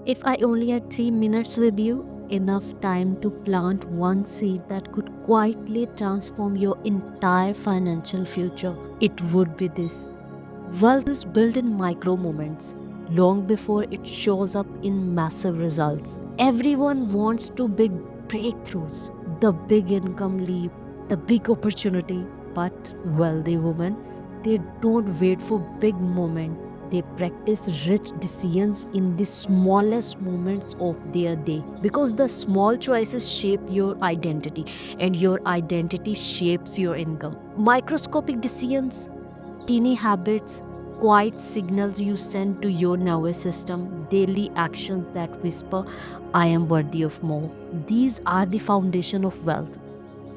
If I only had 3 minutes with you, enough time to plant one seed that could quietly transform your entire financial future, it would be this. Wealth is built in micro moments, long before it shows up in massive results. Everyone wants to big breakthroughs, the big income leap, the big opportunity, but wealthy women, they don't wait for big moments. They practice rich decisions in the smallest moments of their day because the small choices shape your identity and your identity shapes your income. Microscopic decisions, teeny habits, quiet signals you send to your nervous system, daily actions that whisper, I am worthy of more. These are the foundation of wealth.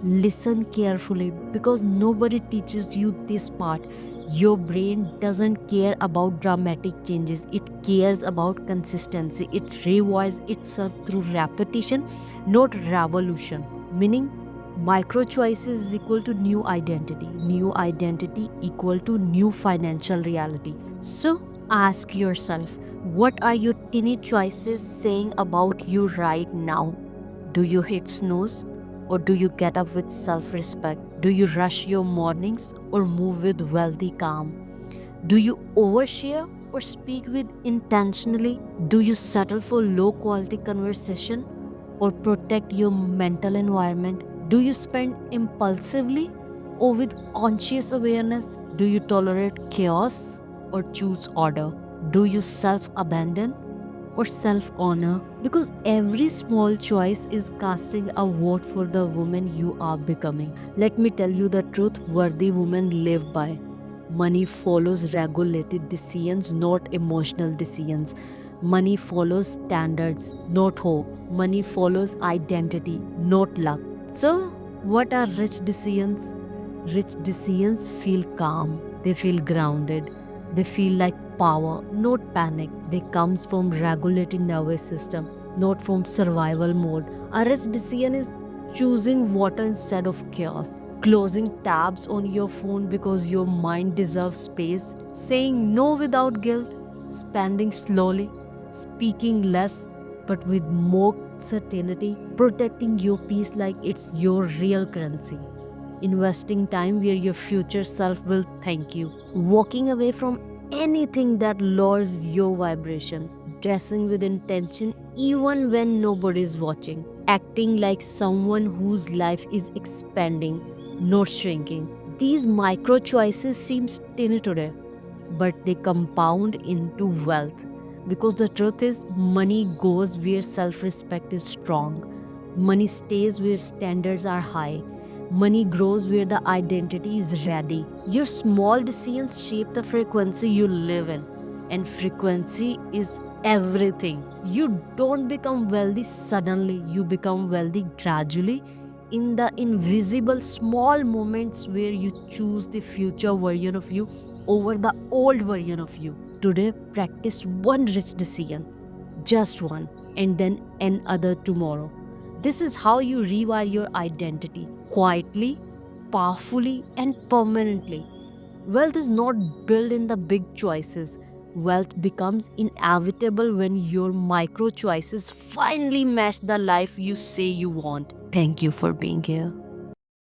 Listen carefully because nobody teaches you this part. Your brain doesn't care about dramatic changes, it cares about consistency. It rewires itself through repetition, not revolution. Meaning, micro choices is equal to new identity equal to new financial reality. So, ask yourself, what are your tiny choices saying about you right now? Do you hit snooze or do you get up with self respect? Do you rush your mornings or move with wealthy calm? Do you overshare or speak with intentionally? Do you settle for low quality conversation or protect your mental environment? Do you spend impulsively or with conscious awareness? Do you tolerate chaos or choose order? Do you self abandon or self honor? Because every small choice is casting a vote for the woman you are becoming. Let me tell you the truth worthy women live by. Money follows regulated decisions, not emotional decisions. Money follows standards, not hope. Money follows identity, not luck. So, what are rich decisions? Rich decisions feel calm, they feel grounded, they feel like power, not panic. They comes from regulated nervous system, not from survival mode. A rich decision is choosing water instead of chaos, closing tabs on your phone because your mind deserves space, saying no without guilt, spending slowly, speaking less but with more certainty, protecting your peace like it's your real currency, investing time where your future self will thank you, walking away from anything that lowers your vibration, dressing with intention even when nobody's watching, acting like someone whose life is expanding, not shrinking. These micro choices seem tiny today, but they compound into wealth. Because the truth is, money goes where self respect is strong, money stays where standards are high, money grows where the identity is ready. Your small decisions shape the frequency you live in, and frequency is everything. You don't become wealthy suddenly, you become wealthy gradually in the invisible small moments where you choose the future version of you over the old version of you. Today, practice one rich decision, just one, and then another tomorrow. This is how you rewire your identity quietly, powerfully, and permanently. Wealth is not built in the big choices. Wealth becomes inevitable when your micro choices finally match the life you say you want. Thank you for being here.